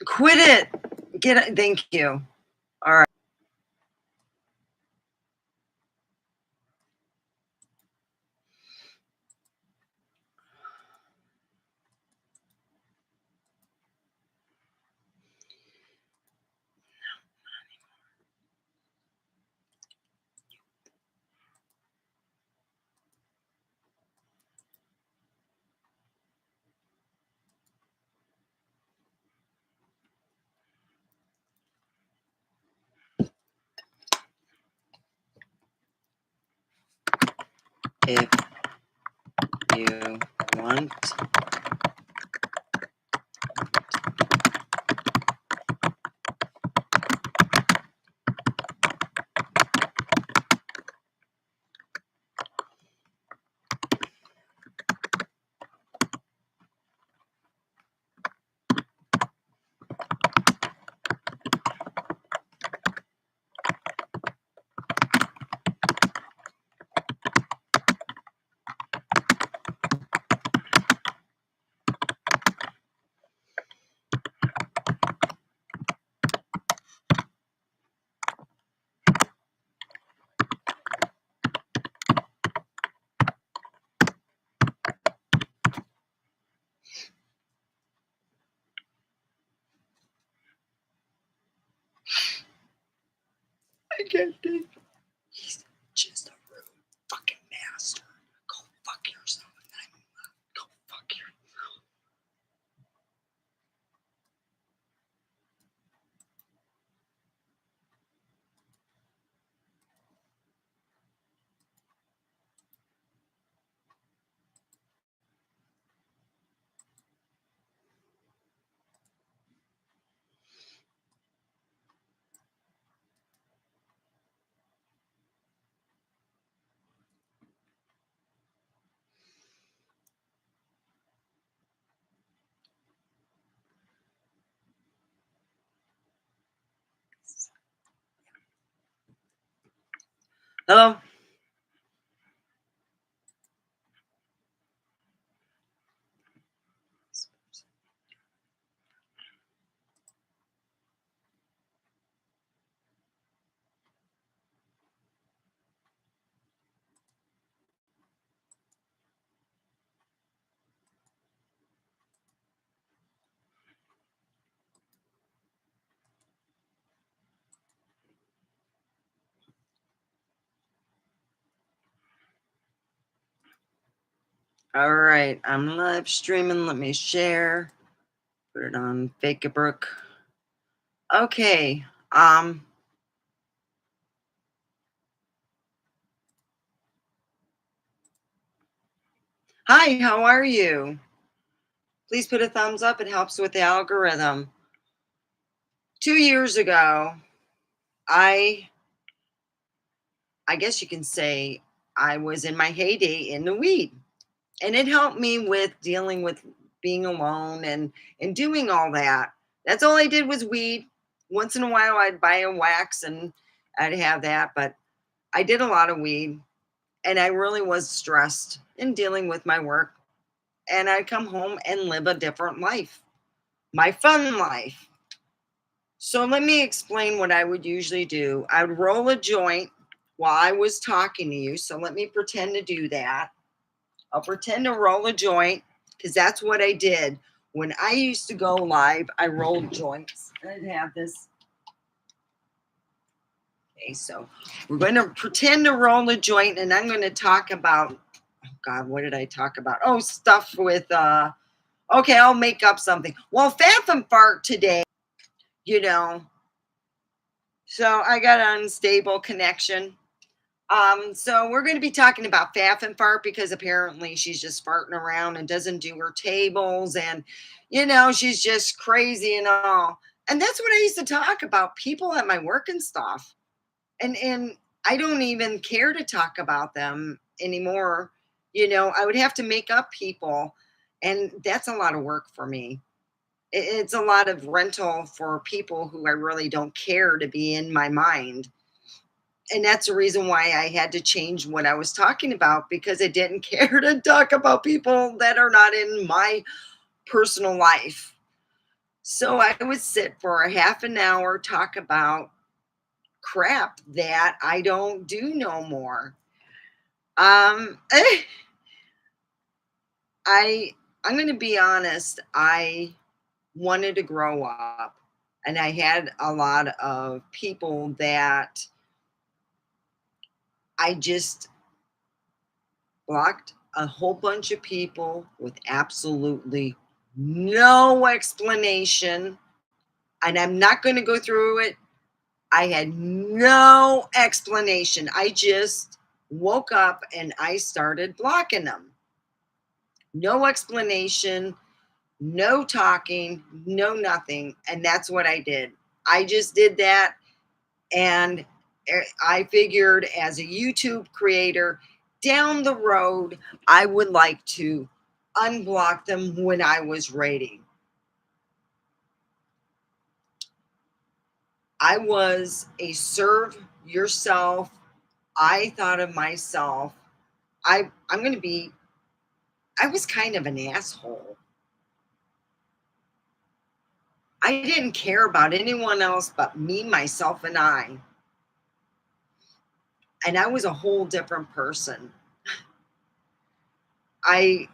Quit it. Get it. Thank you. All right. If you want I can't think. He's just a rude fucking master. Go fuck yourself. Go fuck yourself. Hello? All right. I'm live streaming. Let me share. Put it on Facebook. Okay. Hi, how are you? Please put a thumbs up. It helps with the algorithm. 2 years ago, I guess you can say I was in my heyday in the weed. And it helped me with dealing with being alone and doing all that. That's all I did was weed. Once in a while I'd buy a wax and I'd have that, but I did a lot of weed and I really was stressed in dealing with my work. And I'd come home and live a different life, my fun life. So let me explain what I would usually do. I would roll a joint while I was talking to you. So let me pretend to do that. I'll pretend to roll a joint because that's what I did. When I used to go live, I rolled joints. I'd have this. Okay, so we're going to pretend to roll a joint and I'm going to talk about, oh God, what did I talk about? Oh, stuff with, okay, I'll make up something. Well, Faff and Fart today, you know, so I got an unstable connection. So we're going to be talking about Faff and Fart because apparently she's just farting around and doesn't do her tables and she's just crazy and all. And that's what I used to talk about, people at my work and stuff. And I don't even care to talk about them anymore. I would have to make up people and that's a lot of work for me. It's a lot of rental for people who I really don't care to be in my mind, and that's the reason why I had to change what I was talking about because I didn't care to talk about people that are not in my personal life. So I would sit for a half an hour, talk about crap that I don't do no more. Um, I I'm going to be honest. I wanted to grow up, and I had a lot of people that I just blocked a whole bunch of people with absolutely no explanation. And I'm not going to go through it. I had no explanation. I just woke up and I started blocking them. No explanation, no talking, no nothing. And that's what I did. I just did that. And I figured as a YouTube creator, down the road, I would like to unblock them when I was ready. I was a serve yourself. I thought of myself. I'm going to be, I was kind of an asshole. I didn't care about anyone else but me, myself, and I. And I was a whole different person. I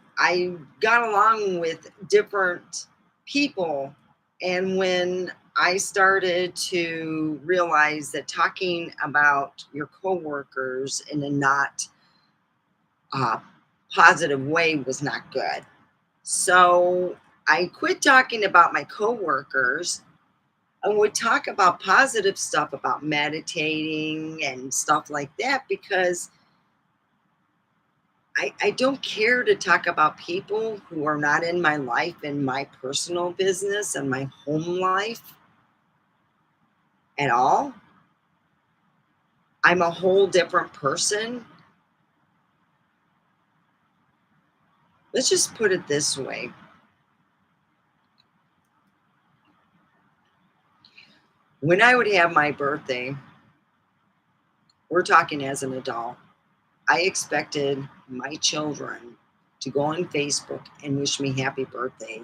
got along with different people, and when I started to realize that talking about your coworkers in a not uh, positive way was not good, so I quit talking about my coworkers and would talk about positive stuff about meditating and stuff like that because I don't care to talk about people who are not in my life and my personal business and my home life at all. I'm a whole different person. Let's just put it this way. When I would have my birthday, we're talking as an adult, I expected my children to go on Facebook and wish me happy birthday,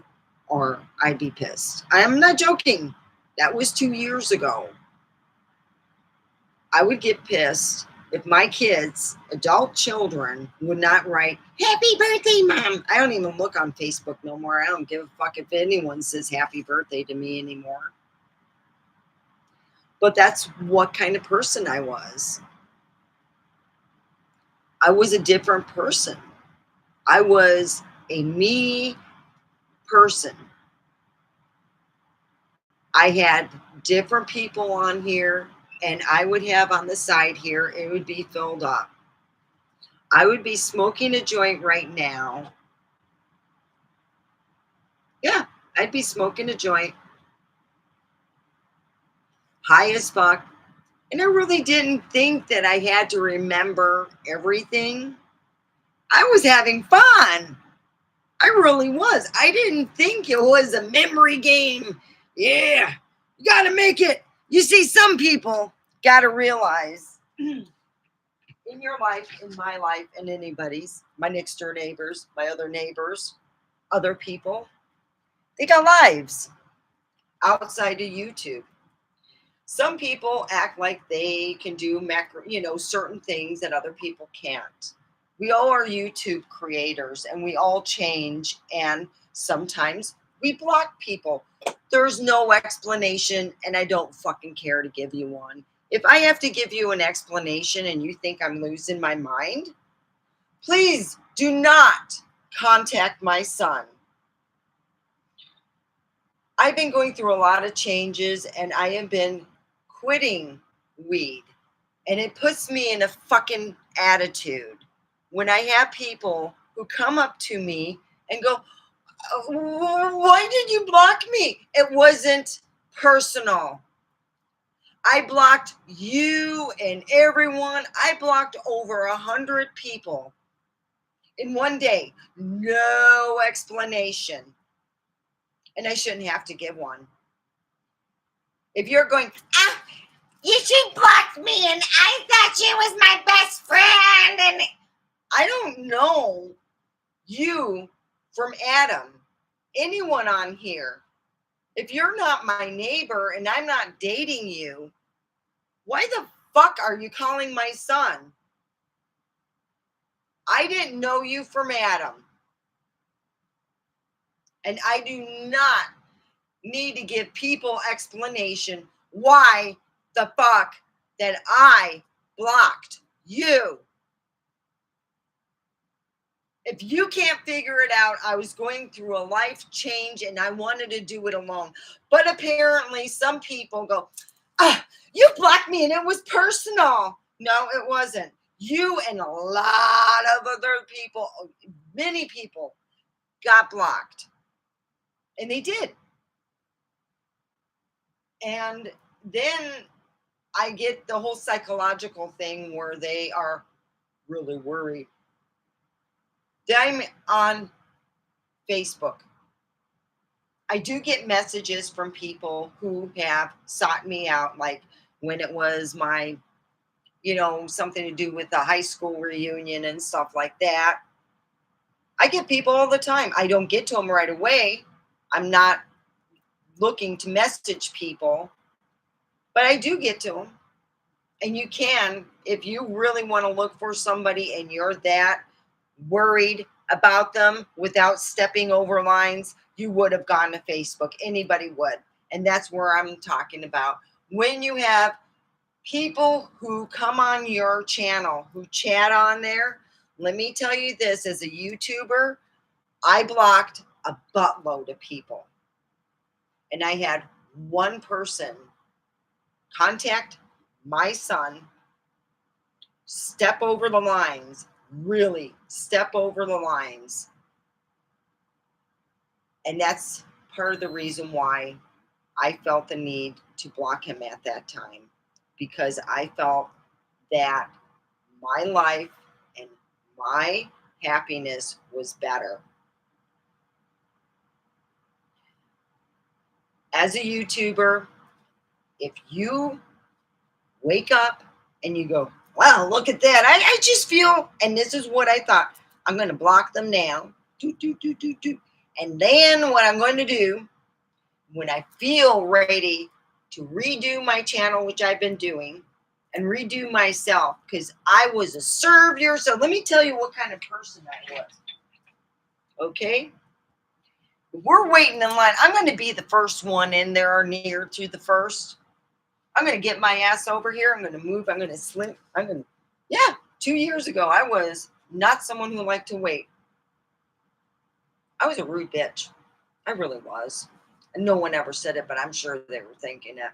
or I'd be pissed. I'm not joking. That was 2 years ago. I would get pissed if my kids, adult children, would not write, Happy birthday, Mom. I don't even look on Facebook no more. I don't give a fuck if anyone says happy birthday to me anymore. But that's what kind of person I was. I was a different person. I was a me person. I had different people on here, and I would have on the side here, it would be filled up. I would be smoking a joint right now. Yeah, I'd be smoking a joint, high as fuck. And I really didn't think that I had to remember everything. I was having fun. I really was. I didn't think it was a memory game. Yeah, you got to make it. You see, some people got to realize in your life, in my life, and anybody's, my next door neighbors, my other neighbors, other people, they got lives outside of YouTube. Some people act like they can do certain things that other people can't. We all are YouTube creators and we all change, and sometimes we block people. There's no explanation, and I don't fucking care to give you one. If I have to give you an explanation and you think I'm losing my mind, please do not contact my son. I've been going through a lot of changes and I have been quitting weed. And it puts me in a fucking attitude when I have people who come up to me and go, Why did you block me? It wasn't personal. I blocked you and everyone. I blocked over 100 people in one day. No explanation. And I shouldn't have to give one. If you're going, she blocked me and I thought she was my best friend. And I don't know you from Adam, anyone on here. If you're not my neighbor and I'm not dating you, why the fuck are you calling my son? I didn't know you from Adam. And I do not need to give people explanation why the fuck that I blocked you. If you can't figure it out, I was going through a life change and I wanted to do it alone. But apparently, some people go, you blocked me and it was personal. No, it wasn't. You and a lot of other people, many people got blocked. And they did. And then I get the whole psychological thing where they are really worried. I'm on Facebook. I do get messages from people who have sought me out, like when it was my, something to do with the high school reunion and stuff like that. I get people all the time. I don't get to them right away. I'm not looking to message people, but I do get to them. And you can, if you really want to look for somebody and you're that worried about them without stepping over lines, you would have gone to Facebook. Anybody would. And that's where I'm talking about. When you have people who come on your channel, who chat on there, let me tell you this, as a YouTuber, I blocked a buttload of people. And I had one person contact my son, step over the lines, really step over the lines. And that's part of the reason why I felt the need to block him at that time, because I felt that my life and my happiness was better. As a YouTuber, if you wake up and you go, wow, look at that. I just feel, and this is what I thought, I'm going to block them now. And then what I'm going to do, when I feel ready to redo my channel, which I've been doing, and redo myself, because I was a serve yourself. Let me tell you what kind of person I was. Okay? We're waiting in line. I'm going to be the first one in there or near to the first. I'm going to get my ass over here. I'm going to move. I'm going to slip. 2 years ago, I was not someone who liked to wait. I was a rude bitch. I really was. And no one ever said it, but I'm sure they were thinking it.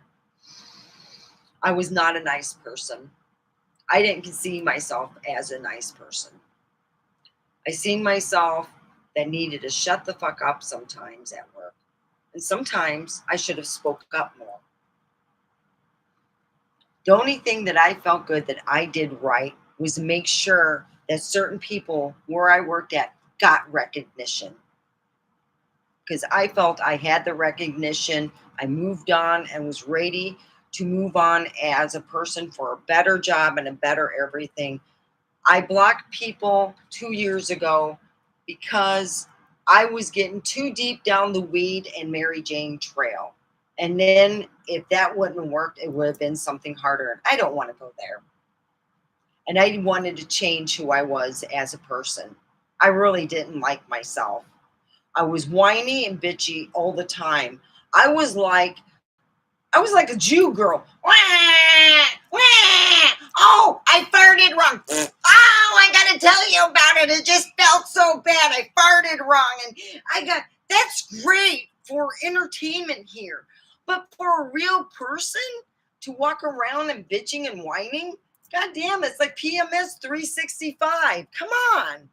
I was not a nice person. I didn't see myself as a nice person. I seen myself that needed to shut the fuck up sometimes at work. And sometimes I should have spoke up more. The only thing that I felt good that I did right was make sure that certain people where I worked at got recognition. Because I felt I had the recognition. I moved on and was ready to move on as a person for a better job and a better everything. I blocked people 2 years ago because I was getting too deep down the weed and Mary Jane trail. And then if that wouldn't have worked, it would have been something harder. I don't want to go there. And I wanted to change who I was as a person. I really didn't like myself. I was whiny and bitchy all the time. I was like a Jew girl. Wah, wah. Oh, I farted wrong. Oh, I gotta tell you about it. It just felt so bad. I farted wrong. And that's great for entertainment here. But for a real person to walk around and bitching and whining, goddamn, it's like PMS 365. Come on.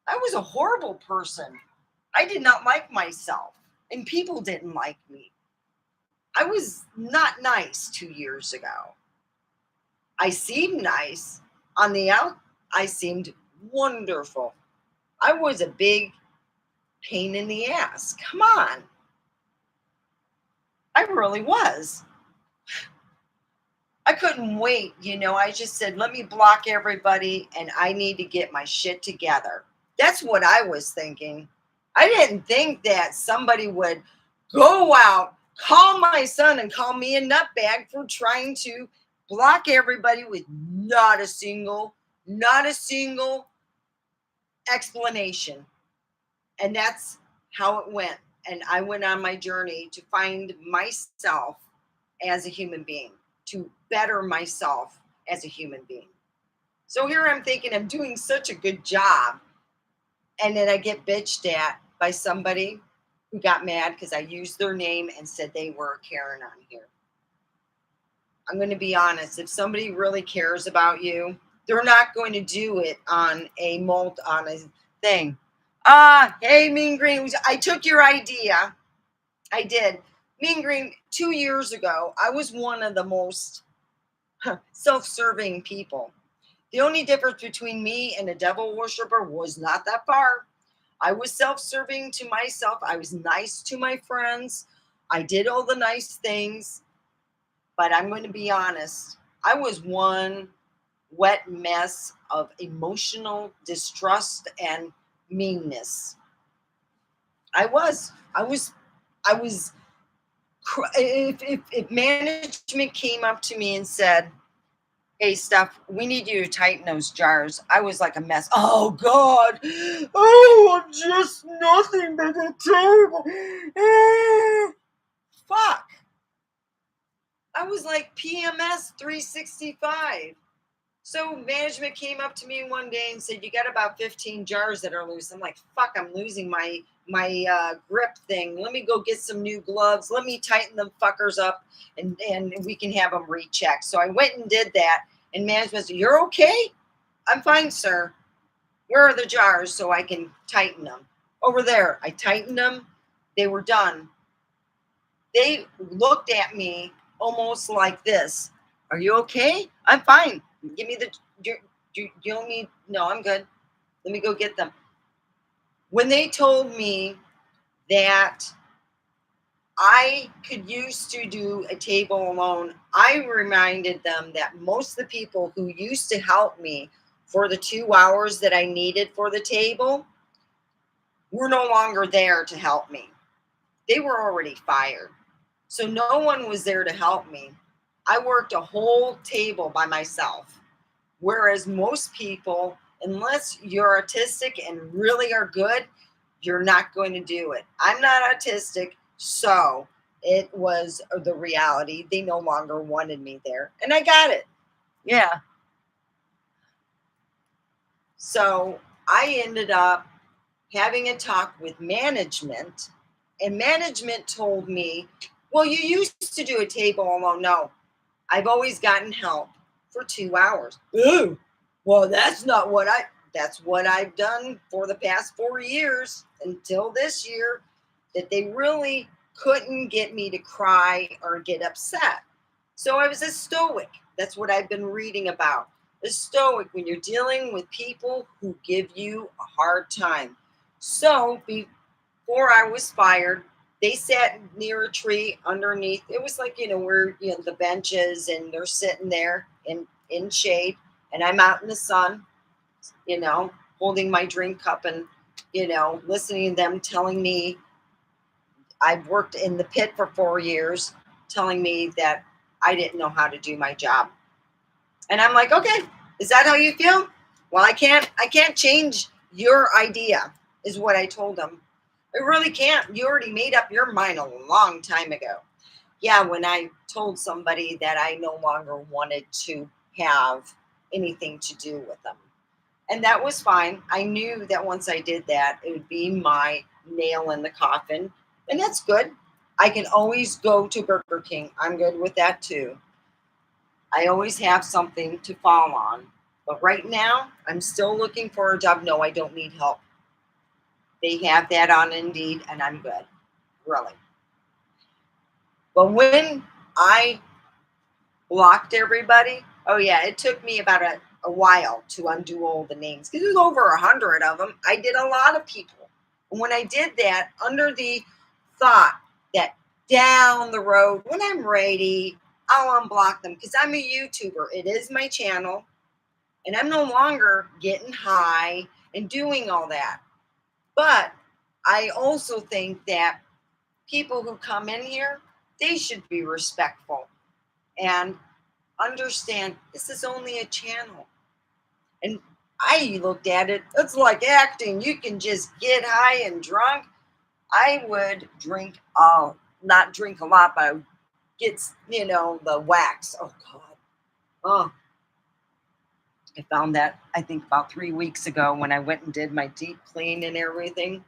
I was a horrible person. I did not like myself, and people didn't like me. I was not nice 2 years ago. I seemed nice. On the out, I seemed wonderful. I was a big pain in the ass. Come on. I really was. I couldn't wait. I just said, let me block everybody and I need to get my shit together. That's what I was thinking. I didn't think that somebody would go out, call my son and call me a nutbag for trying to block everybody with not a single explanation. And that's how it went. And I went on my journey to find myself as a human being, to better myself as a human being. So here I'm thinking I'm doing such a good job. And then I get bitched at by somebody who got mad because I used their name and said they were a Karen on here. I'm going to be honest. If somebody really cares about you, they're not going to do it on a thing. Hey, Mean Green, I took your idea. I did. Mean Green, 2 years ago, I was one of the most self-serving people. The only difference between me and a devil worshiper was not that far. I was self-serving to myself. I was nice to my friends. I did all the nice things. But I'm going to be honest. I was one wet mess of emotional distrust and meanness. I was. I was. I was. If management came up to me and said, "Hey, Steph, we need you to tighten those jars," I was like a mess. Oh God! Oh, I'm just nothing but a table. Fuck! I was like PMS 365. So management came up to me one day and said, "You got about 15 jars that are loose." I'm like, "Fuck! I'm losing my grip thing. Let me go get some new gloves. Let me tighten them fuckers up, and we can have them rechecked." So I went and did that. And management said, "You're okay?" "I'm fine, sir." "Where are the jars so I can tighten them?" "Over there." I tightened them. They were done. They looked at me almost like this. "Are you okay?" "I'm fine. Give me the. You don't need. No, I'm good. Let me go get them." When they told me that I could used to do a table alone, I reminded them that most of the people who used to help me for the 2 hours that I needed for the table were no longer there to help me. They were already fired. So no one was there to help me. I worked a whole table by myself. Whereas most people, unless you're autistic and really are good, you're not going to do it. I'm not autistic, so it was the reality. They no longer wanted me there, and I got it. Yeah. So I ended up having a talk with management, and management told me, "Well, you used to do a table alone." "No, I've always gotten help for 2 hours." "Ooh, well, that's what I've done for the past 4 years until this year, that they really couldn't get me to cry or get upset." So I was a stoic. That's what I've been reading about. A stoic when you're dealing with people who give you a hard time. So before I was fired, they sat near a tree underneath. It was like, where, the benches, and they're sitting there in shade, and I'm out in the sun, holding my drink cup, and, listening to them telling me I've worked in the pit for 4 years, telling me that I didn't know how to do my job. And I'm like, "Okay, is that how you feel? Well, I can't change your idea," is what I told them. "I really can't. You already made up your mind a long time ago." Yeah, when I told somebody that I no longer wanted to have anything to do with them. And that was fine. I knew that once I did that, it would be my nail in the coffin. And that's good. I can always go to Burger King. I'm good with that too. I always have something to fall on. But right now, I'm still looking for a job. No, I don't need help. They have that on Indeed, and I'm good. Really. But when I blocked everybody, oh yeah, it took me about a while to undo all the names because there's over 100 of them. I did a lot of people. And when I did that, under the thought that down the road, when I'm ready, I'll unblock them because I'm a YouTuber. It is my channel, and I'm no longer getting high and doing all that. But I also think that people who come in here, they should be respectful and understand this is only a channel. And I looked at it, it's like acting. You can just get high and drunk. I would drink, not drink a lot, but I would get, the wax. Oh, God. Oh, I found that, I think, about 3 weeks ago when I went and did my deep clean and everything.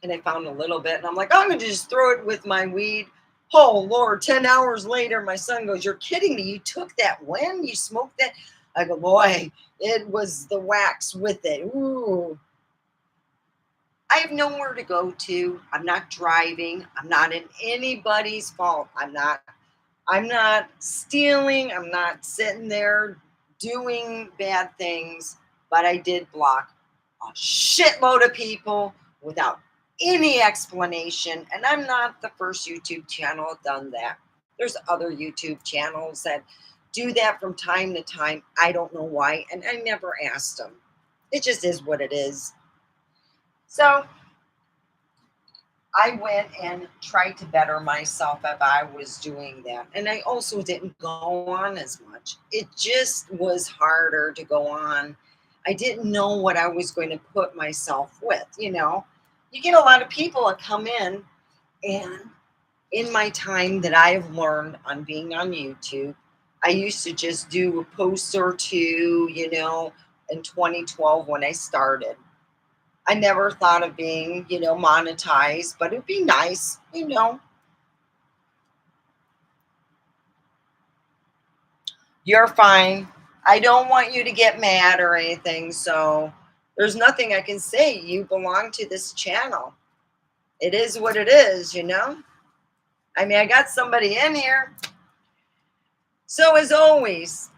And I found a little bit. And I'm like, I'm going to just throw it with my weed. Oh, Lord, 10 hours later, my son goes, you're kidding me. You took that when? You smoked that? I go, boy, it was the wax with it. Ooh. I have nowhere to go to. I'm not driving. I'm not in anybody's fault. I'm not stealing. I'm not sitting there doing bad things. But I did block a shitload of people without any explanation. And I'm not the first YouTube channel done that. There's other YouTube channels that do that from time to time. I don't know why. And I never asked them. It just is what it is. So I went and tried to better myself if I was doing that. And I also didn't go on as much. It just was harder to go on. I didn't know what I was going to put myself with, You get a lot of people that come in, and in my time that I have learned on being on YouTube, I used to just do a post or two, in 2012 when I started. I never thought of being, monetized, but it'd be nice. You're fine. I don't want you to get mad or anything. So there's nothing I can say. You belong to this channel. It is what it is. I mean, I got somebody in here. So as always,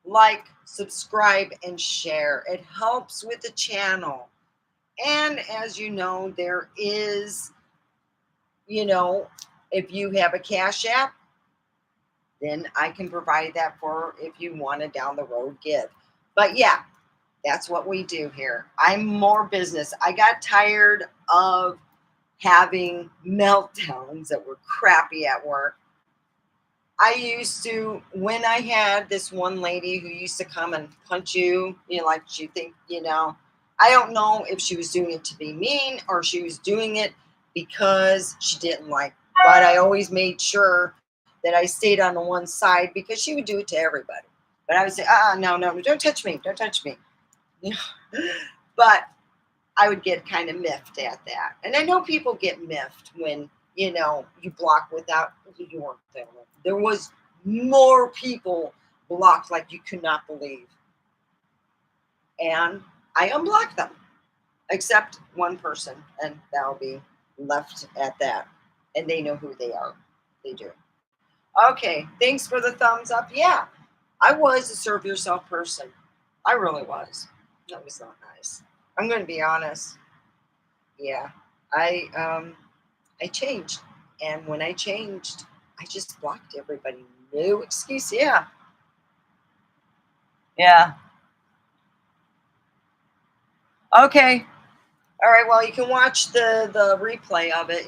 like, subscribe, and share. It helps with the channel. And as you know, there is, if you have a Cash App, then I can provide that for if you want to down the road give. But yeah, that's what we do here. I'm more business. I got tired of having meltdowns that were crappy at work. I used to, when I had this one lady who used to come and punch you, like you think, I don't know if she was doing it to be mean or she was doing it because she didn't like, but I always made sure that I stayed on the one side because she would do it to everybody. But I would say, no, don't touch me. Don't touch me. But I would get kind of miffed at that. And I know people get miffed when, you block without, you weren't there. There was more people blocked like you could not believe. And I unblocked them, except one person, and that'll be left at that. And they know who they are. They do. Okay, thanks for the thumbs up. Yeah, I was a serve yourself person. I really was. That was not nice. I'm going to be honest. Yeah, I changed, and when I changed, I just blocked everybody. No excuse. Yeah, yeah. Okay. All right. Well, you can watch the replay of it.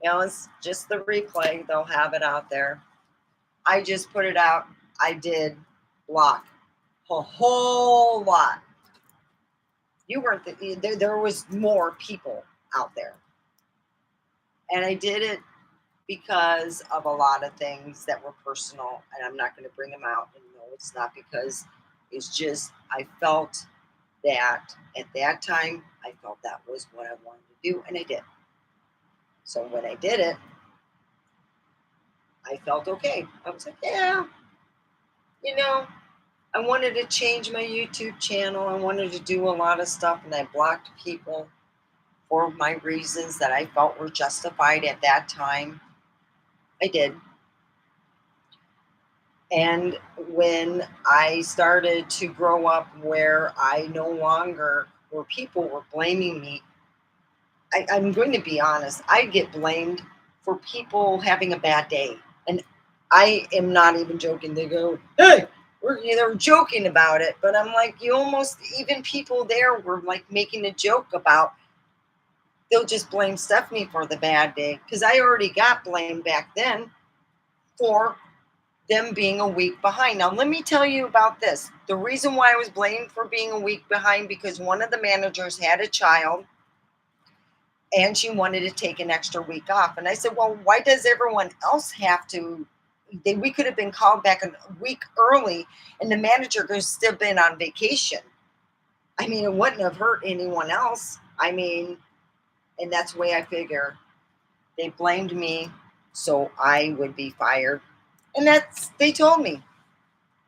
It's just the replay. They'll have it out there. I just put it out. I did block a whole lot. You weren't there was more people out there. And I did it because of a lot of things that were personal, and I'm not going to bring them out. And no, it's not because it's just I felt that at that time, I felt that was what I wanted to do, and I did. So when I did it, I felt okay. I was like, yeah, I wanted to change my YouTube channel. I wanted to do a lot of stuff, and I blocked people for my reasons that I felt were justified at that time. I did. And when I started to grow up where I no longer, where people were blaming me, I'm going to be honest, I get blamed for people having a bad day. And I am not even joking. They go, hey, they're joking about it. But I'm like, you almost, even people there were like making a joke about they'll just blame Stephanie for the bad day because I already got blamed back then for them being a week behind. Now, let me tell you about this. The reason why I was blamed for being a week behind because one of the managers had a child and she wanted to take an extra week off. And I said, well, why does everyone else have to? We could have been called back a week early and the manager could have still been on vacation. I mean, it wouldn't have hurt anyone else. I mean, and that's the way I figure. They blamed me so I would be fired. And they told me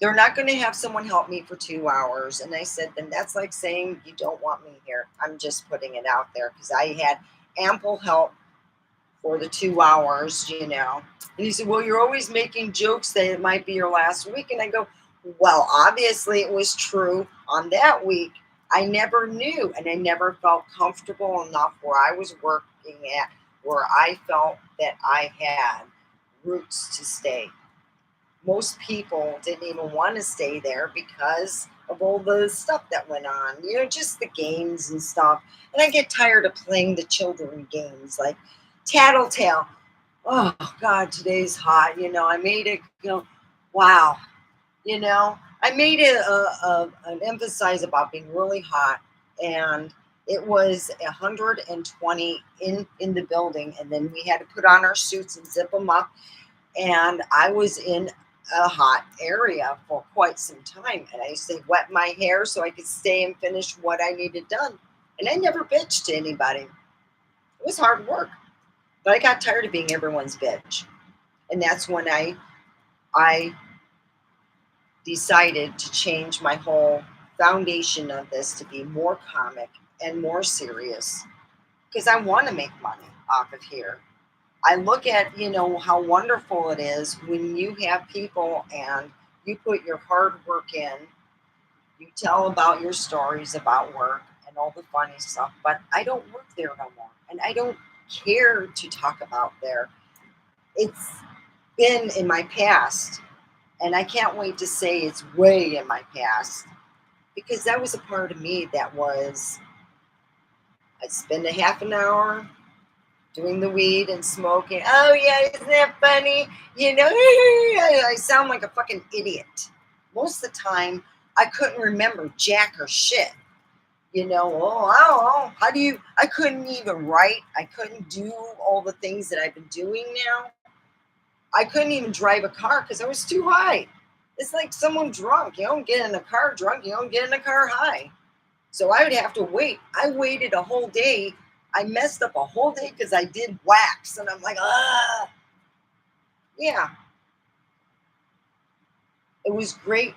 they're not going to have someone help me for 2 hours. And I said, then that's like saying you don't want me here. I'm just putting it out there because I had ample help for the 2 hours, And he said, well, you're always making jokes that it might be your last week. And I go, well, obviously it was true on that week. I never knew and I never felt comfortable enough where I was working at where I felt that I had roots to stay. Most people didn't even want to stay there because of all the stuff that went on, just the games and stuff. And I get tired of playing the children games like Tattletale. Oh, God, today's hot. I made it go, wow. I made it an emphasize about being really hot. And it was 120 in the building. And then we had to put on our suits and zip them up. And I was in a hot area for quite some time. And I used to wet my hair so I could stay and finish what I needed done. And I never bitched to anybody. It was hard work. But I got tired of being everyone's bitch. And that's when I decided to change my whole foundation of this to be more comic and more serious. Because I want to make money off of here. I look at, how wonderful it is when you have people and you put your hard work in, you tell about your stories about work and all the funny stuff, but I don't work there no more. And I don't care to talk about there. It's been in my past, and I can't wait to say it's way in my past because that was a part of me that was, I'd spend a half an hour doing the weed and smoking. Oh yeah, isn't that funny? I sound like a fucking idiot. Most of the time, I couldn't remember jack or shit. I don't know. I couldn't even write. I couldn't do all the things that I've been doing now. I couldn't even drive a car because I was too high. It's like someone drunk. You don't get in a car drunk. You don't get in a car high. So I would have to wait. I waited a whole day. I messed up a whole day because I did wax. And I'm like, ah. Yeah. It was great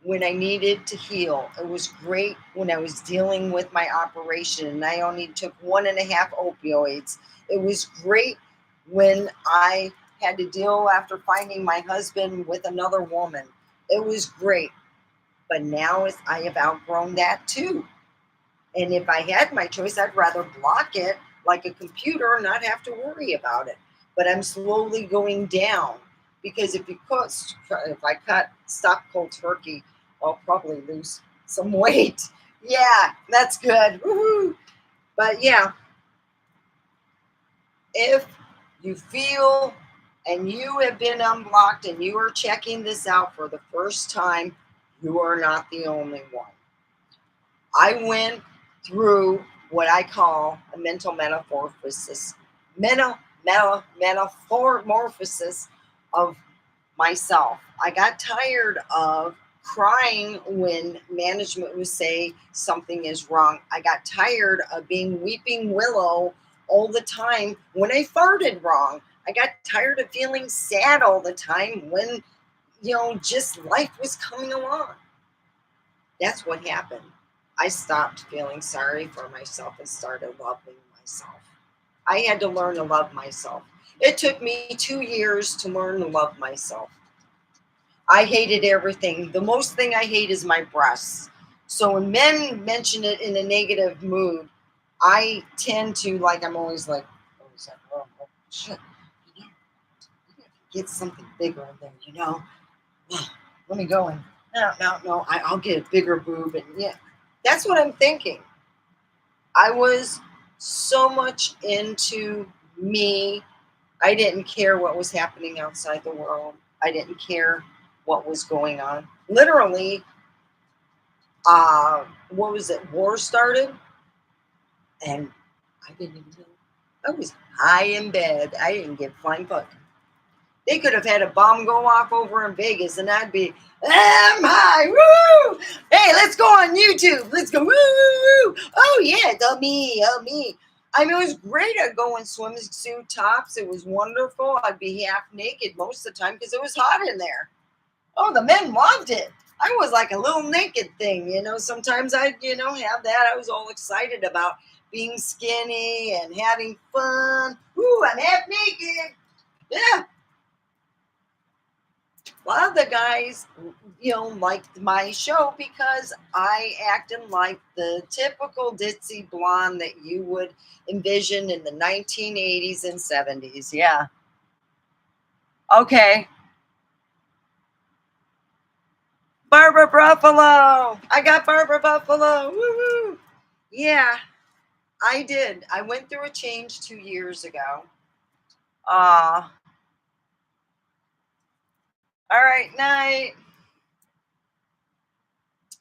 when I needed to heal. It was great when I was dealing with my operation and I only took 1.5 opioids. It was great when I had to deal after finding my husband with another woman. It was great. But now I have outgrown that too. And if I had my choice, I'd rather block it like a computer and not have to worry about it. But I'm slowly going down because if I stop cold turkey, I'll probably lose some weight. Yeah, that's good. Woohoo! But yeah, if you feel and you have been unblocked and you are checking this out for the first time, you are not the only one. I went through what I call a mental metamorphosis of myself. I got tired of crying when management would say something is wrong. I got tired of being weeping willow all the time when I farted wrong. I got tired of feeling sad all the time when, just life was coming along. That's what happened. I stopped feeling sorry for myself and started loving myself. I had to learn to love myself. It took me 2 years to learn to love myself. I hated everything. The most thing I hate is my breasts. So when men mention it in a negative mood, I tend to, I'm always like, oh, shit. You have to get something bigger in there, Let me go and, no, I'll get a bigger boob. And yeah, that's what I'm thinking. I was so much into me. I didn't care what was happening outside the world. I didn't care what was going on. Literally, what was it? War started, and I didn't even know. I was high in bed. I didn't give a flying fuck. They could have had a bomb go off over in Vegas, and I'd be, am high, woo! Hey, let's go on YouTube. Let's go, woo, woo, woo. Oh yeah, the me, oh me. I mean, it was great. I'd go in swimsuit tops. It was wonderful. I'd be half naked most of the time because it was hot in there. Oh, the men loved it. I was like a little naked thing, you know. Sometimes I'd, have that. I was all excited about being skinny and having fun. Ooh, I'm half naked. Yeah. A lot of the guys, liked my show because I acted like the typical ditzy blonde that you would envision in the 1980s and 70s. Yeah. Okay. Barbara Buffalo. I got Barbara Buffalo. Woo-hoo. Yeah, I did. I went through a change 2 years ago. Uh, all right, night.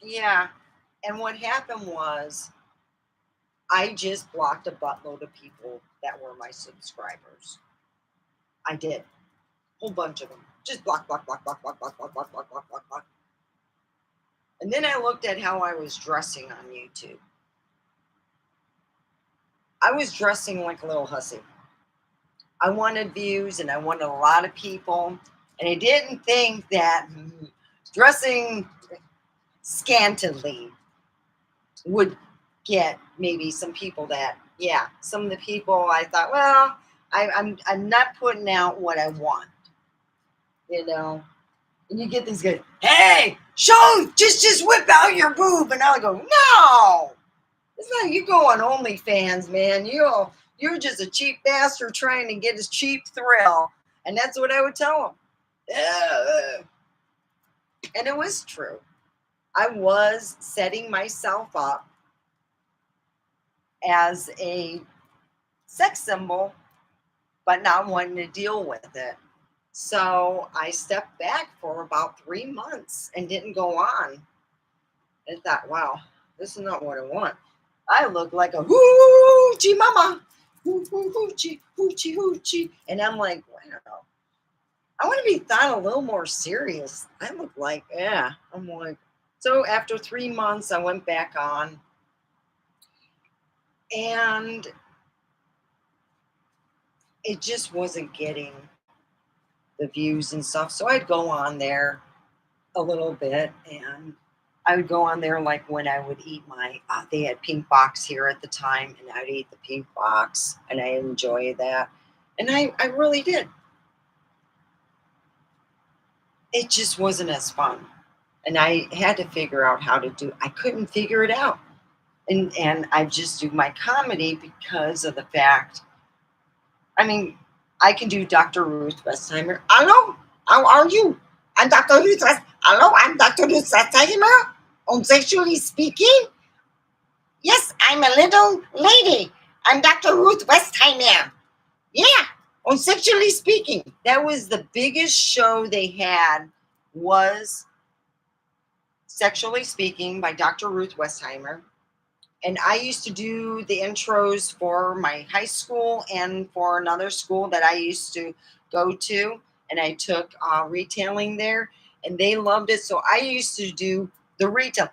Yeah. And what happened was I just blocked a buttload of people that were my subscribers. I did. Whole bunch of them. Just block, block, block, block, block, block, block, block, block, block, block, block. And then I looked at how I was dressing on YouTube. I was dressing like a little hussy. I wanted views and I wanted a lot of people. And I didn't think that dressing scantily would get maybe some people that, yeah, some of the people I thought, well, I'm not putting out what I want, you know. And you get these guys, hey, show, just whip out your boob, and I'll go, no, it's not. You go on OnlyFans, man. You're just a cheap bastard trying to get his cheap thrill, and that's what I would tell them. And it was true. I was setting myself up as a sex symbol, but not wanting to deal with it. So I stepped back for about 3 months and didn't go on. And thought, wow, this is not what I want. I look like a hoochie mama. Hoochie, hoochie, hoochie. And I'm like, wow, I want to be thought a little more serious. I look like, yeah. I'm like, so after 3 months, I went back on. And it just wasn't getting the views and stuff. So I'd go on there a little bit, and I would go on there like when I would eat my, they had pink box here at the time, and I'd eat the pink box, and I enjoyed that. And I really did. It just wasn't as fun. And I had to figure out how to do, I couldn't figure it out. And I just do my comedy because of the fact, I mean, I can do Dr. Ruth Westheimer. Hello, how are you? I'm Dr. Ruth West. Hello, I'm Dr. Ruth Westheimer. Sexually speaking, yes, I'm a little lady. I'm Dr. Ruth Westheimer. Yeah, sexually speaking. That was the biggest show they had, was Sexually Speaking by Dr. Ruth Westheimer. And I used to do the intros for my high school and for another school that I used to go to. And I took retailing there, and they loved it. So I used to do the retail.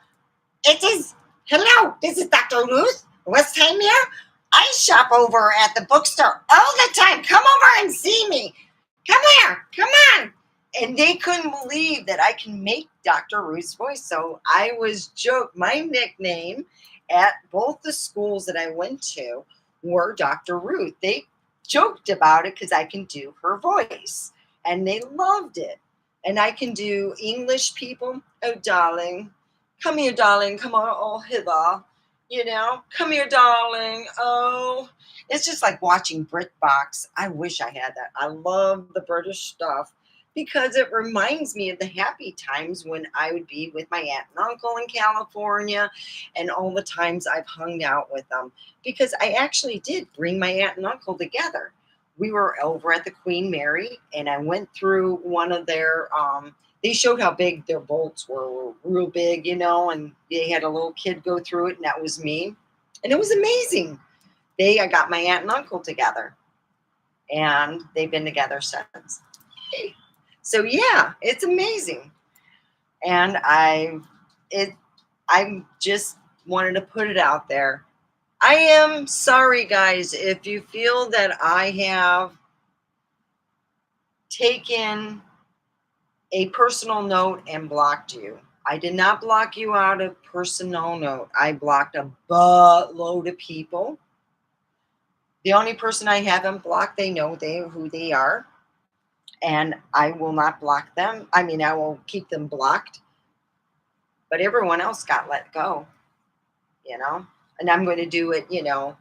It is, hello, this is Dr. Ruth Westheimer. I shop over at the bookstore all the time. Come over and see me. Come here, come on. And they couldn't believe that I can make Dr. Ruth's voice. So I was joked. My nickname at both the schools that I went to were Dr. Ruth. They joked about it because I can do her voice, and they loved it. And I can do English people. Oh, darling, come here, darling. Come on, oh, hither. Come here, darling. Oh, it's just like watching BritBox. I wish I had that. I love the British stuff. because it reminds me of the happy times when I would be with my aunt and uncle in California and all the times I've hung out with them. Because I actually did bring my aunt and uncle together. We were over at the Queen Mary, and I went through one of their, they showed how big their bolts were real big, and they had a little kid go through it, and that was me. And it was amazing. I got my aunt and uncle together, and they've been together since. So yeah, it's amazing. And it I just wanted to put it out there. I am sorry, guys, if you feel that I have taken a personal note and blocked you. I did not block you out of personal note. I blocked a buttload of people. The only person I haven't blocked, they know who they are, and I will not block them. I mean, I will keep them blocked, but everyone else got let go, you know. And I'm going to do it,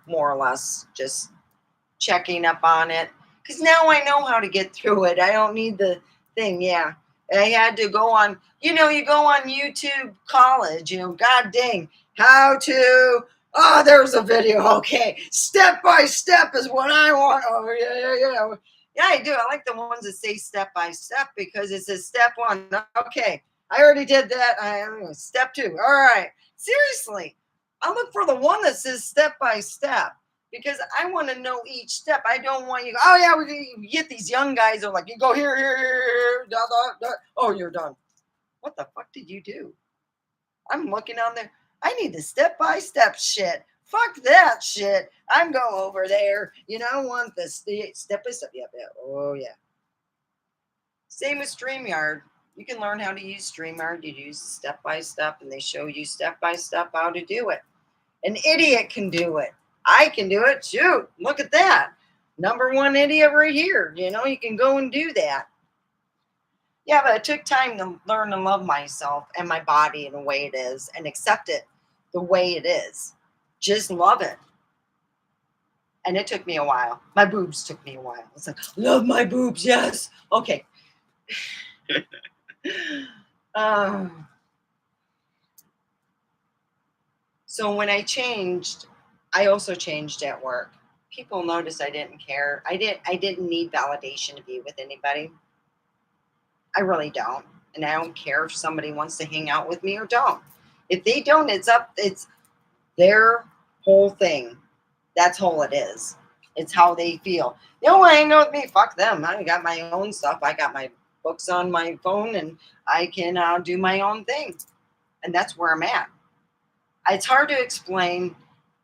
more or less just checking up on it, because now I know how to get through it. I don't need the thing. Yeah, I had to go on. You go on YouTube College. God dang, how to. Oh, there's a video. Okay, step by step is what I want. Oh yeah. Yeah, I do. I like the ones that say step by step because it says step one. Okay, I already did that. Step two. All right. Seriously, I look for the one that says step by step because I want to know each step. I don't want you. Oh yeah, you get these young guys who are like, you go here, here, da, da, da. Oh, you're done. What the fuck did you do? I'm looking on there. I need the step by step shit. Fuck that shit. I'm go over there. I want the step by step. Yeah. Oh yeah. Same with StreamYard. You can learn how to use StreamYard. You use step by step, and they show you step by step how to do it. An idiot can do it. I can do it. Shoot, look at that. Number one idiot right here. You can go and do that. Yeah, but it took time to learn to love myself and my body in the way it is and accept it the way it is. Just love it. And it took me a while. My boobs took me a while. It's like, love my boobs, yes. Okay. So when I changed, I also changed at work. People noticed I didn't care. I didn't need validation to be with anybody. I really don't. And I don't care if somebody wants to hang out with me or don't. If they don't, it's their whole thing. That's all it is. It's how they feel. They don't want to hang out with me. Fuck them. I got my own stuff. I got my books on my phone and I can do my own thing. And that's where I'm at. It's hard to explain,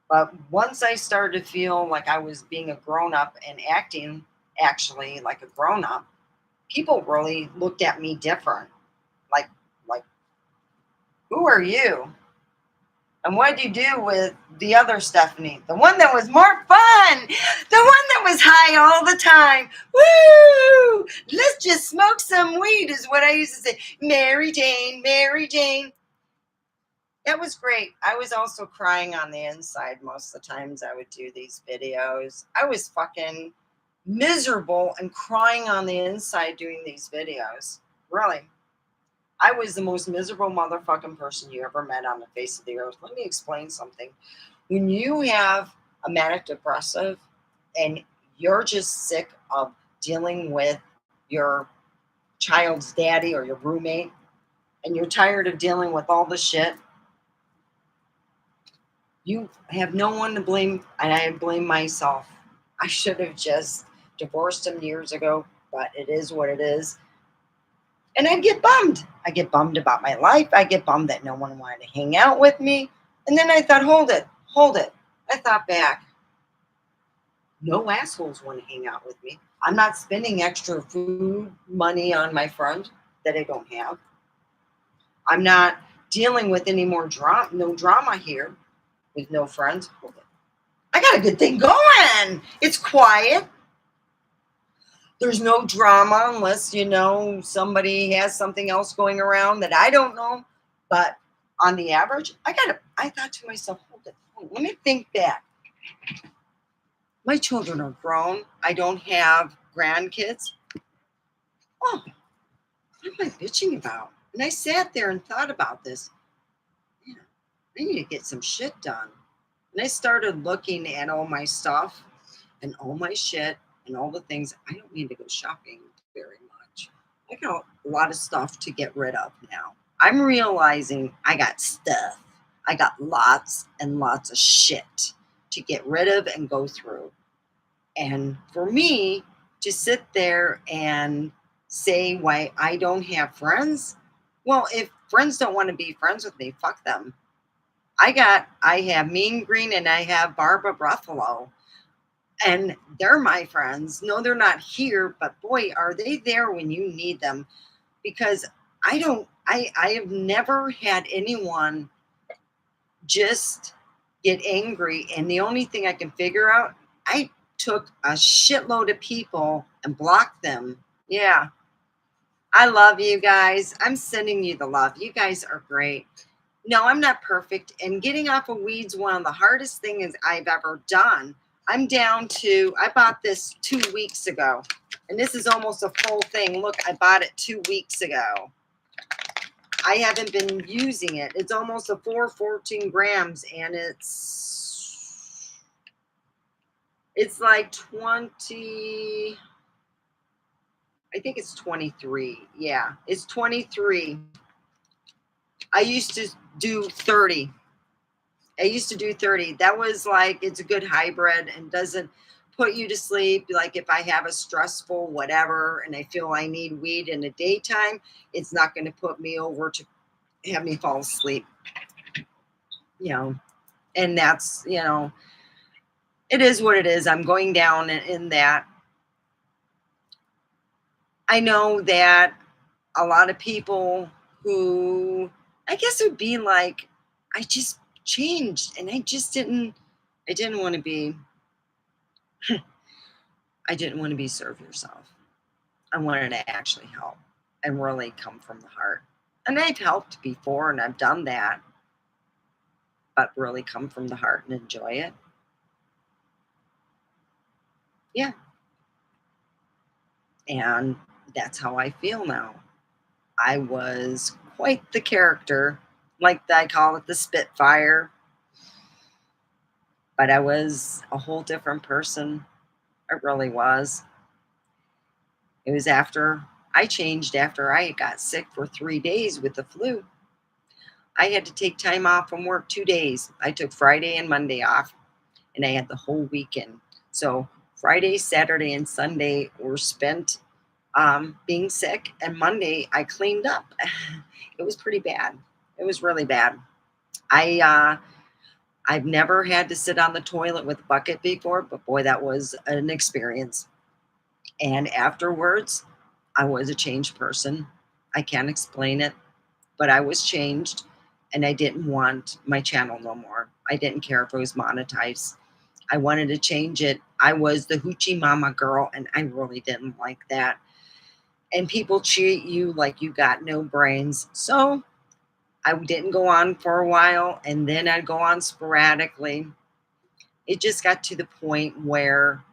but once I started to feel like I was being a grown up and acting actually like a grown up, people really looked at me different. Like, who are you? And what did you do with the other Stephanie? The one that was more fun. The one that was high all the time. Woo! Let's just smoke some weed is what I used to say. Mary Jane, Mary Jane. That was great. I was also crying on the inside most of the times I would do these videos. I was fucking miserable and crying on the inside doing these videos. Really. I was the most miserable motherfucking person you ever met on the face of the earth. Let me explain something. When you have a manic depressive and you're just sick of dealing with your child's daddy or your roommate, and you're tired of dealing with all the shit, you have no one to blame, and I blame myself. I should have just divorced him years ago, but it is what it is. And I get bummed. I get bummed about my life. I get bummed that no one wanted to hang out with me. And then I thought, hold it. I thought back. No assholes want to hang out with me. I'm not spending extra food money on my friend that I don't have. I'm not dealing with any more drama, no drama here with no friends. Hold it. I got a good thing going. It's quiet. There's no drama unless, somebody has something else going around that I don't know. But on the average, I thought to myself, hold it, let me think back. My children are grown. I don't have grandkids. Oh, what am I bitching about? And I sat there and thought about this. Yeah, I need to get some shit done. And I started looking at all my stuff and all my shit and all the things. I don't need to go shopping very much. I got a lot of stuff to get rid of now. I'm realizing I got stuff. I got lots and lots of shit to get rid of and go through. And for me to sit there and say why I don't have friends, well, if friends don't want to be friends with me, fuck them. I have Mean Green and I have Barbara Ruffalo, and they're my friends. No, they're not here, but boy, are they there when you need them. Because I have never had anyone just get angry. And the only thing I can figure out, I took a shitload of people and blocked them. Yeah. I love you guys. I'm sending you the love. You guys are great. No, I'm not perfect. And getting off of weeds, one of the hardest things I've ever done. I'm down to, I bought this 2 weeks ago. And this is almost a full thing. Look, I bought it 2 weeks ago. I haven't been using it. It's almost a 14 grams, and it's like 20, I think it's 23. Yeah, it's 23. I used to do 30. I used to do 30. That was like, it's a good hybrid and doesn't put you to sleep. Like if I have a stressful whatever and I feel I need weed in the daytime, it's not going to put me over to have me fall asleep. You know, and that's, it is what it is. I'm going down in that. I know that a lot of people who, I guess it would be like, I just changed and I didn't want to be, I didn't want to be serve yourself. I wanted to actually help and really come from the heart. And I've helped before and I've done that, but really come from the heart and enjoy it. Yeah. And that's how I feel now. I was quite the character, like I call it the Spitfire, but I was a whole different person. I really was. It was after I changed after I got sick for 3 days with the flu. I had to take time off from work 2 days. I took Friday and Monday off, and I had the whole weekend. So Friday, Saturday, and Sunday were spent being sick, and Monday I cleaned up. It was pretty bad. It was really bad. I've never had to sit on the toilet with a bucket before, but boy, that was an experience. And afterwards, I was a changed person. I can't explain it, but I was changed, and I didn't want my channel no more. I didn't care if it was monetized. I wanted to change it. I was the hoochie mama girl, and I really didn't like that. And people treat you like you got no brains. So I didn't go on for a while, and then I'd go on sporadically. It just got to the point where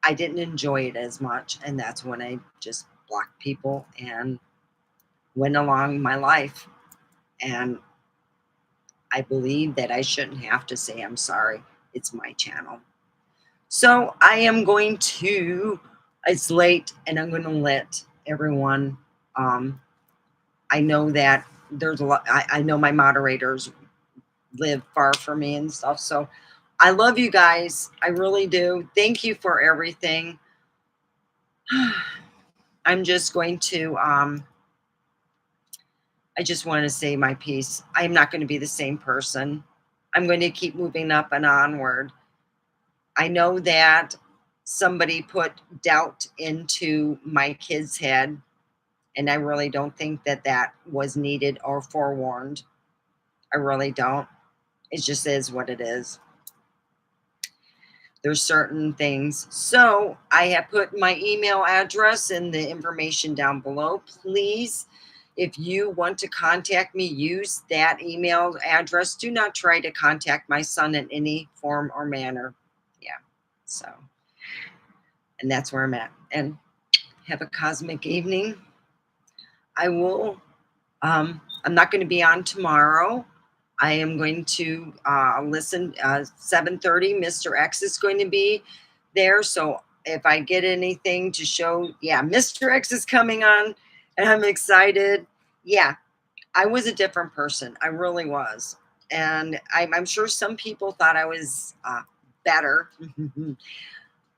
I didn't enjoy it as much, and that's when I just blocked people and went along my life. And I believe that I shouldn't have to say I'm sorry. It's my channel. So I am going to, it's late, and I'm going to let everyone, I know that there's a lot, I know my moderators live far from me and stuff. So I love you guys. I really do. Thank you for everything. I'm just going to, I just want to say my piece. I'm not going to be the same person. I'm going to keep moving up and onward. I know that somebody put doubt into my kid's head, and I really don't think that that was needed or forewarned. I really don't. It just is what it is. There's certain things. So I have put my email address and the information down below. Please, if you want to contact me, use that email address. Do not try to contact my son in any form or manner. Yeah. So, and that's where I'm at. And have a cosmic evening. I will, I'm not going to be on tomorrow. I am going to listen. 7:30, Mr. X is going to be there. So if I get anything to show, yeah, Mr. X is coming on, and I'm excited. Yeah, I was a different person. I really was. And I'm sure some people thought I was better.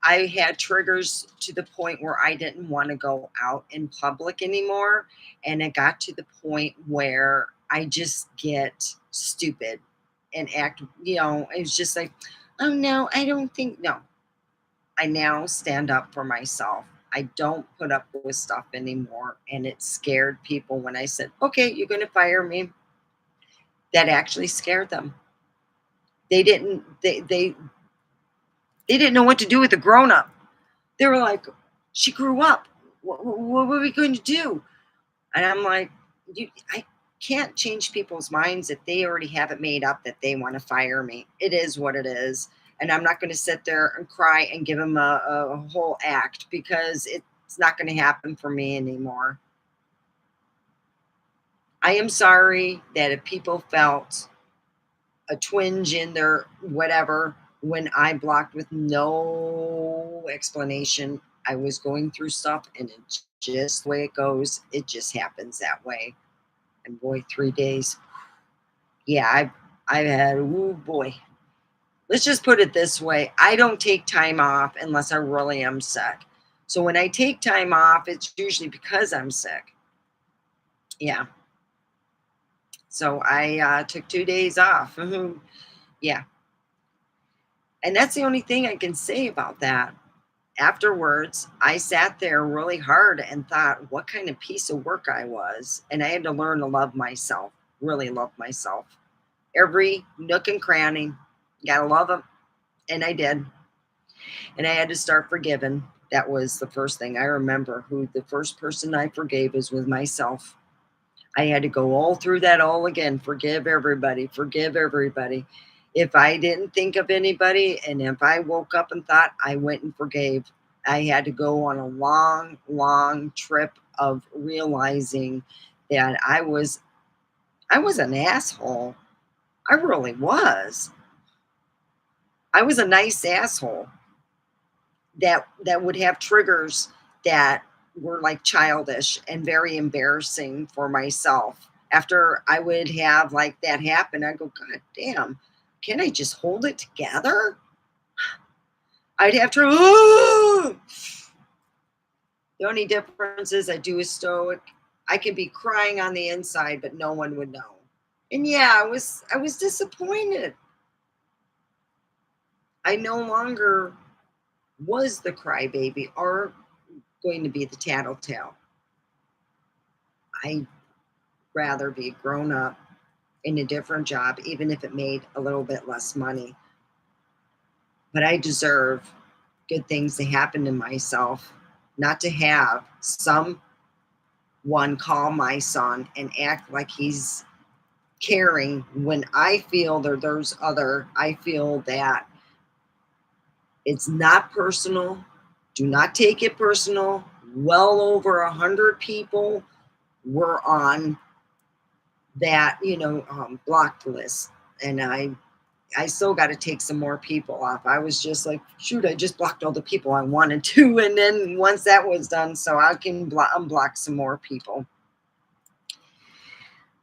I had triggers to the point where I didn't want to go out in public anymore. And it got to the point where I just get stupid and act, it's just like, oh no, I don't think, no. I now stand up for myself. I don't put up with stuff anymore. And it scared people when I said, okay, you're going to fire me. That actually scared them. They didn't, they didn't know what to do with a grown up. They were like, she grew up. What are we going to do? And I'm like, I can't change people's minds if they already have it made up that they want to fire me. It is what it is. And I'm not going to sit there and cry and give them a whole act because it's not going to happen for me anymore. I am sorry that if people felt a twinge in their whatever when I blocked with no explanation. I was going through stuff and it's just the way it goes. It just happens that way. And boy, 3 days. Yeah, I've had, oh boy. Let's just put it this way. I don't take time off unless I really am sick. So when I take time off, it's usually because I'm sick. Yeah. So I took 2 days off. Yeah. And that's the only thing I can say about that. Afterwards, I sat there really hard and thought what kind of piece of work I was. And I had to learn to love myself, really love myself. Every nook and cranny, gotta love them. And I did. And I had to start forgiving. That was the first thing I remember. Who the first person I forgave was with myself. I had to go all through that all again. Forgive everybody. Forgive everybody. If I didn't think of anybody and if I woke up and thought, I went and forgave. I had to go on a long, long trip of realizing that I was an asshole. I really was. I was a nice asshole that would have triggers that were like childish and very embarrassing for myself. After I would have like that happen, I'd go, God damn, can I just hold it together? I'd have to. The only difference is I do a stoic. I could be crying on the inside, but no one would know. And yeah, I was disappointed. I no longer was the crybaby or going to be the tattletale. I'd rather be grown up in a different job, even if it made a little bit less money. But I deserve good things to happen to myself, not to have someone call my son and act like he's caring when I feel I feel that it's not personal. Do not take it personal. Well over 100 people were on that blocked list, and I still got to take some more people off. I was just like, shoot, I just blocked all the people I wanted to, and then once that was done, so I can unblock some more people.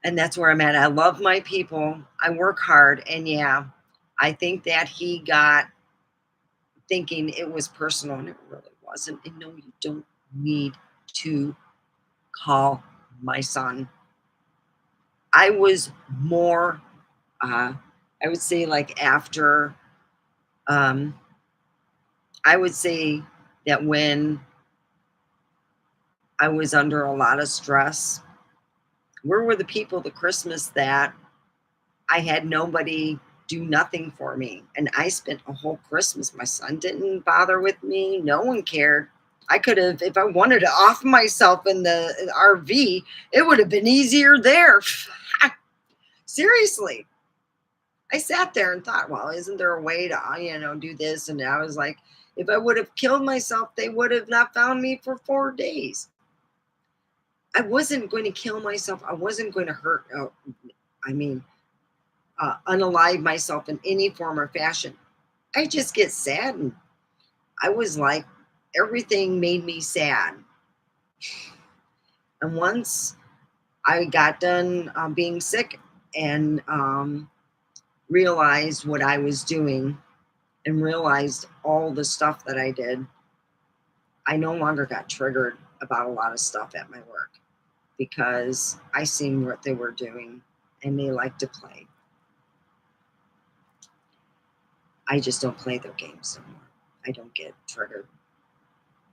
And that's where I'm at. I love my people. I work hard, and yeah, I think that he got thinking it was personal, and it really wasn't. And no, you don't need to call my son. I was more, I would say, like after, I would say that when I was under a lot of stress, where were the people the Christmas that I had nobody do nothing for me? And I spent a whole Christmas. My son didn't bother with me. No one cared. I could have, if I wanted to off myself in the RV, it would have been easier there. Seriously. I sat there and thought, well, isn't there a way to, do this? And I was like, if I would have killed myself, they would have not found me for 4 days. I wasn't going to kill myself. I wasn't going to hurt, I mean, unalive myself in any form or fashion. I just get sad. And I was like, everything made me sad. And once I got done being sick and realized what I was doing and realized all the stuff that I did, I no longer got triggered about a lot of stuff at my work because I seen what they were doing and they like to play. I just don't play their games anymore. I don't get triggered.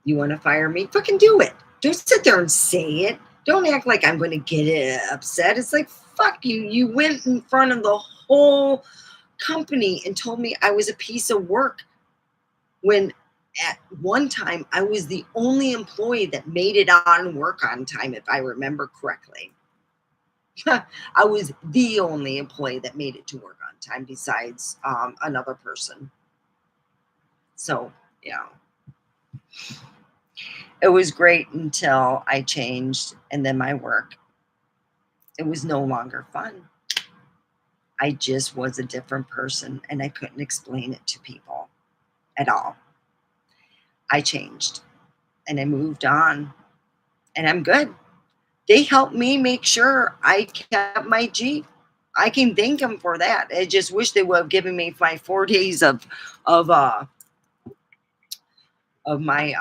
You want to fire me? Fucking do it. Don't sit there and say it. Don't act like I'm going to get upset. It's like, fuck you. You went in front of the whole company and told me I was a piece of work when at one time I was the only employee that made it on work on time, if I remember correctly. I was the only employee that made it to work on time besides another person. So, yeah, it was great until I changed and then my work, it was no longer fun. I just was a different person and I couldn't explain it to people at all. I changed and I moved on and I'm good. They helped me make sure I kept my Jeep. I can thank them for that. I just wish they would have given me my 4 days of uh of my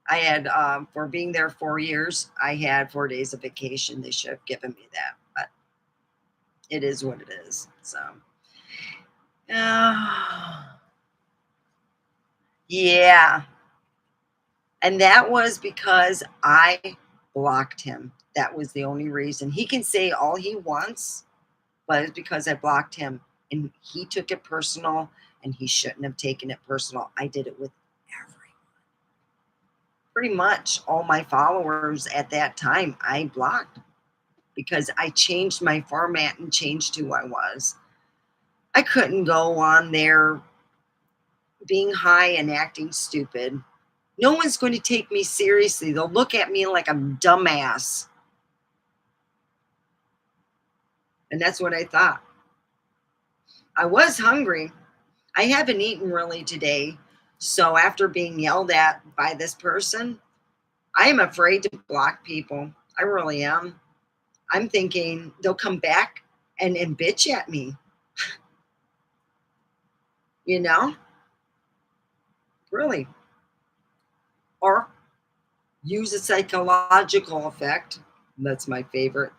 I had for being there 4 years, I had 4 days of vacation. They should have given me that, but it is what it is. So yeah. And that was because I blocked him. That was the only reason. He can say all he wants, but it's because I blocked him and he took it personal and he shouldn't have taken it personal. I did it with everyone. Pretty much all my followers at that time, I blocked because I changed my format and changed who I was. I couldn't go on there being high and acting stupid. No one's going to take me seriously. They'll look at me like I'm dumbass. And that's what I thought. I was hungry. I haven't eaten really today. So after being yelled at by this person, I am afraid to block people. I really am. I'm thinking they'll come back and bitch at me, you know? Really. Or use a psychological effect. That's my favorite.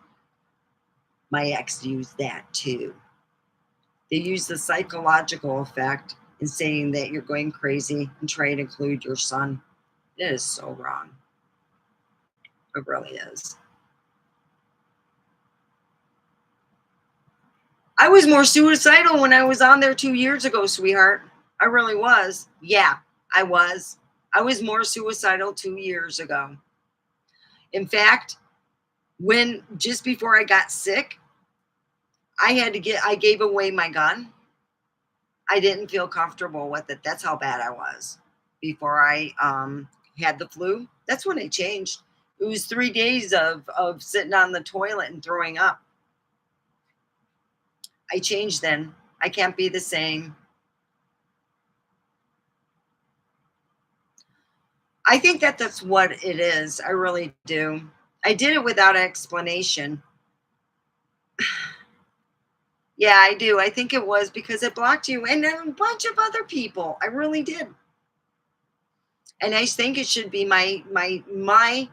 My ex used that too. They use the psychological effect in saying that you're going crazy and try to include your son. It is so wrong. It really is. I was more suicidal when I was on there 2 years ago, sweetheart. I really was. Yeah, I was. I was more suicidal 2 years ago. In fact, when just before I got sick, I gave away my gun. I didn't feel comfortable with it. That's how bad I was before I had the flu. That's when I changed. It was 3 days of sitting on the toilet and throwing up. I changed then. I can't be the same. I think that that's what it is. I really do. I did it without explanation. Yeah, I do. I think it was because it blocked you and a bunch of other people. I really did. And I think it should be my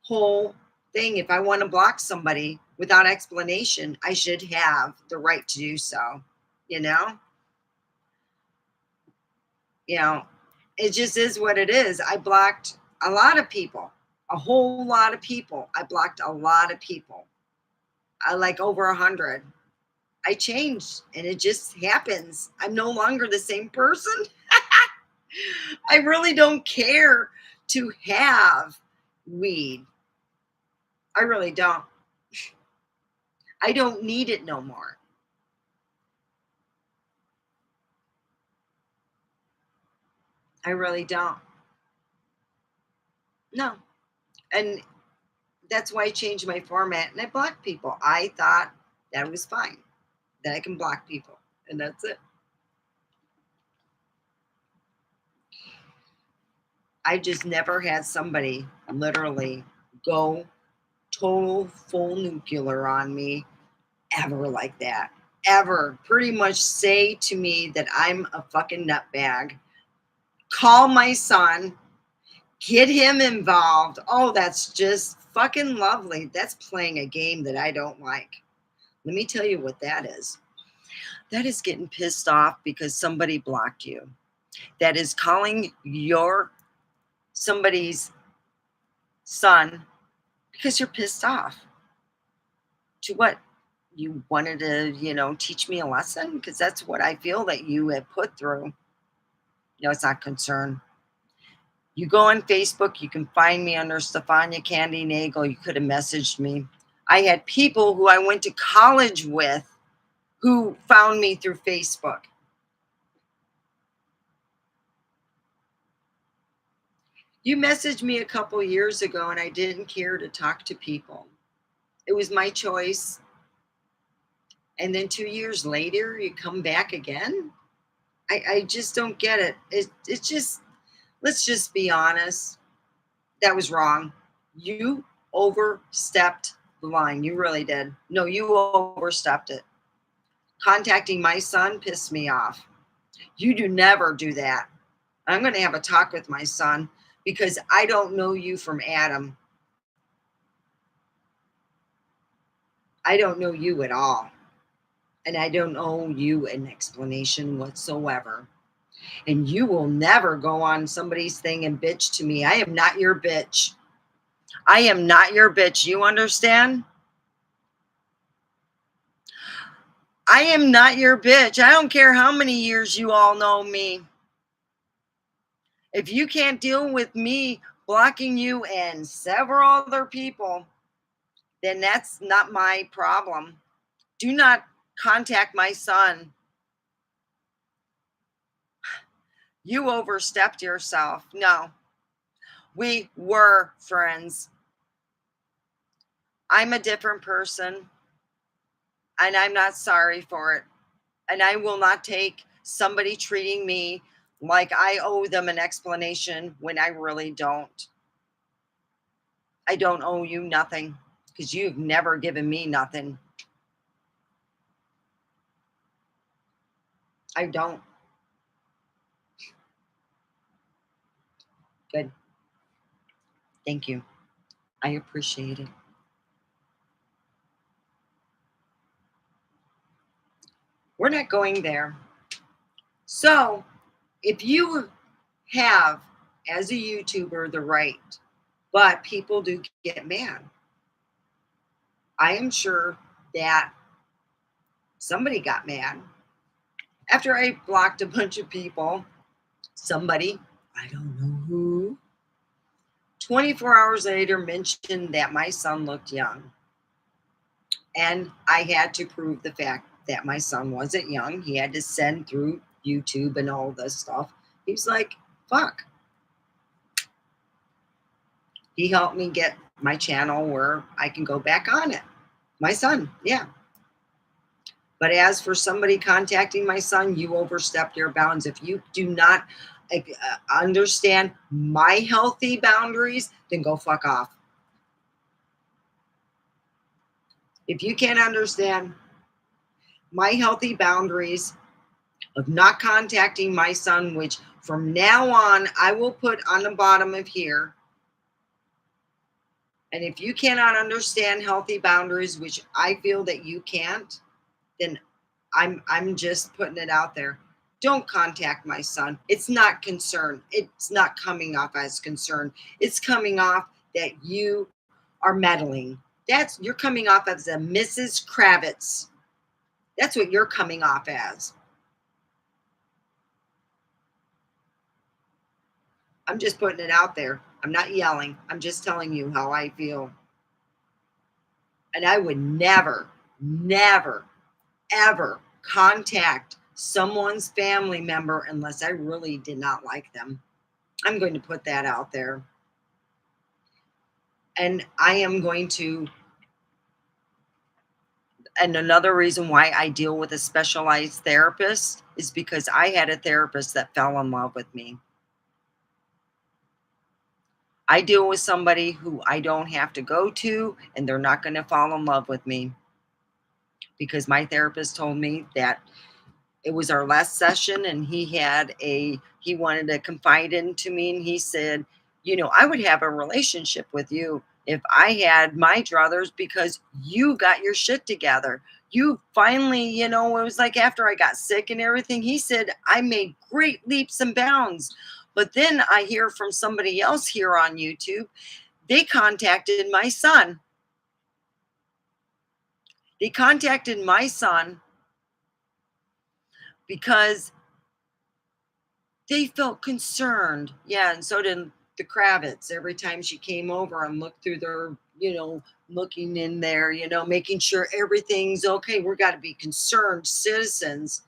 whole thing. If I want to block somebody without explanation, I should have the right to do so. You know? You know, it just is what it is. I blocked a lot of people, a whole lot of people. I blocked a lot of people. I like over 100. I changed and it just happens. I'm no longer the same person. I really don't care to have weed. I really don't. I don't need it no more. I really don't. No. And that's why I changed my format and I blocked people. I thought that was fine, that I can block people, and that's it. I just never had somebody literally go total full nuclear on me ever like that. Ever. Pretty much say to me that I'm a fucking nutbag. Call my son, get him involved. Oh, that's just fucking lovely. That's playing a game that I don't like. Let me tell you what that is. That is getting pissed off because somebody blocked you. That is calling your somebody's son because you're pissed off. To what? You wanted to, teach me a lesson? Because that's what I feel that you have put through. No, it's not concern. You go on Facebook, you can find me under Stefania Candy Nagel. You could have messaged me. I had people who I went to college with who found me through Facebook. You messaged me a couple years ago and I didn't care to talk to people. It was my choice. And then 2 years later, you come back again? I just don't get it. It's just, let's just be honest. That was wrong. You overstepped the line. You really did. No, you overstepped it. Contacting my son pissed me off. You do never do that. I'm going to have a talk with my son because I don't know you from Adam. I don't know you at all. And I don't owe you an explanation whatsoever. And you will never go on somebody's thing and bitch to me. I am not your bitch. I am not your bitch. You understand? I am not your bitch. I don't care how many years you all know me. If you can't deal with me blocking you and several other people, then that's not my problem. Do not contact my son. You overstepped yourself. No, we were friends. I'm a different person and I'm not sorry for it. And I will not take somebody treating me like I owe them an explanation when I really don't. I don't owe you nothing because you've never given me nothing. I don't. Good. Thank you. I appreciate it. We're not going there. So, if you have, as a YouTuber, the right, but people do get mad, I am sure that somebody got mad. After I blocked a bunch of people, somebody, I don't know who, 24 hours later mentioned that my son looked young. And I had to prove the fact that my son wasn't young. He had to send through YouTube and all this stuff. He was like, fuck. He helped me get my channel where I can go back on it. My son, yeah. But as for somebody contacting my son, you overstepped your bounds. If you do not understand my healthy boundaries, then go fuck off. If you can't understand my healthy boundaries of not contacting my son, which from now on I will put on the bottom of here. And if you cannot understand healthy boundaries, which I feel that you can't, then I'm just putting it out there. Don't contact my son. It's not concern. It's not coming off as concern. It's coming off that you are meddling. You're coming off as a Mrs. Kravitz. That's what you're coming off as. I'm just putting it out there. I'm not yelling. I'm just telling you how I feel. And I would never, never, ever contact someone's family member unless I really did not like them. I'm going to put that out there. And I am going to, and another reason why I deal with a specialized therapist is because I had a therapist that fell in love with me. I deal with somebody who I don't have to go to, and they're not going to fall in love with me because my therapist told me that it was our last session and he wanted to confide into me, and he said, I would have a relationship with you if I had my druthers because you got your shit together. You finally, it was like after I got sick and everything, he said I made great leaps and bounds. But then I hear from somebody else here on YouTube. They contacted my son. They contacted my son because they felt concerned. Yeah, and so did the Kravitz. Every time she came over and looked through their, looking in there, making sure everything's okay. We're got to be concerned citizens.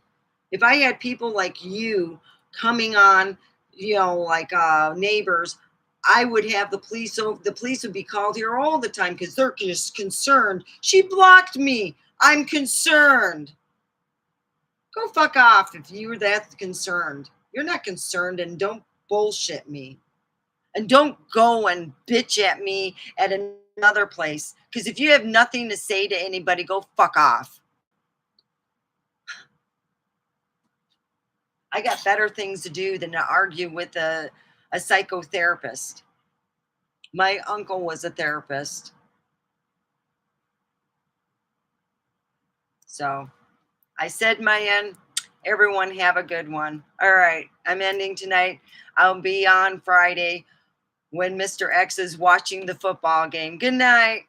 If I had people like you coming on, like neighbors, I would have the police over. The police would be called here all the time because they're just concerned. She blocked me. I'm concerned. Go fuck off if you're that concerned. You're not concerned, and don't bullshit me. And don't go and bitch at me at another place. Because if you have nothing to say to anybody, go fuck off. I got better things to do than to argue with a psychotherapist. My uncle was a therapist. So I said my end. Everyone have a good one. All right. I'm ending tonight. I'll be on Friday when Mr. X is watching the football game. Good night.